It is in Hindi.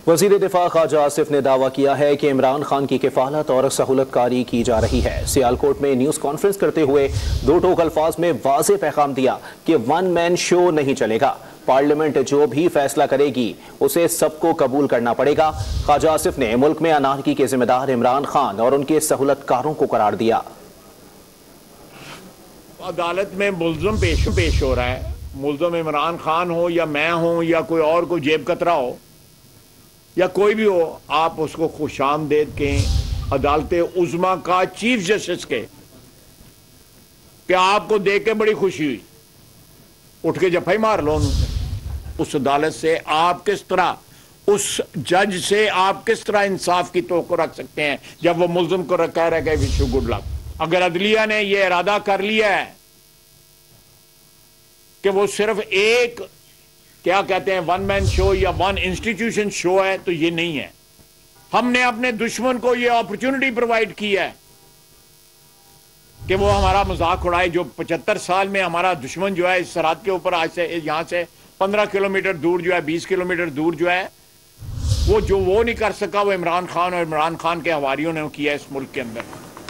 वज़ीर दिफा ख्वाजा आसिफ ने दावा किया है कि इमरान खान की किफ़ालत और सहूलतकारी की जा रही है। सियालकोट में न्यूज़ कॉन्फ्रेंस करते हुए दो टोक अल्फाज में वाज़ेह पैगाम दिया कि वन मैन शो नहीं चलेगा। पार्लियामेंट जो भी फैसला करेगी उसे सबको कबूल करना पड़ेगा। ख्वाजा आसिफ ने मुल्क में अनारकी के जिम्मेदार इमरान खान और उनके सहूलतकारों को करार दिया। अदालत में मुल्ज़म पेश हो रहा है, मुल्ज़म इमरान खान हो या मैं हूं या कोई और कोई जेब कतरा हो या कोई भी हो, आप उसको खुशामदेद कहें। अदालत उज़्मा का चीफ जस्टिस के कि आपको देख के बड़ी खुशी हुई, उठ के जफा ही मार लो उस अदालत से। आप किस तरह उस जज से आप किस तरह इंसाफ की तवक्को रख सकते हैं जब वो मुल्ज़िम को कह रहा है विश यू गुड लक। अगर अदलिया ने यह इरादा कर लिया है कि वो सिर्फ एक क्या कहते हैं वन मैन शो या वन इंस्टीट्यूशन शो है, तो ये नहीं है। हमने अपने दुश्मन को ये अपॉर्चुनिटी प्रोवाइड की है कि वो हमारा मजाक उड़ाए। जो 75 साल में हमारा दुश्मन जो है इस सरहद के ऊपर आज से यहां से 15 किलोमीटर दूर जो है, 20 किलोमीटर दूर जो है, वो नहीं कर सका, वो इमरान खान और इमरान खान के हवारियों ने किया इस मुल्क के अंदर।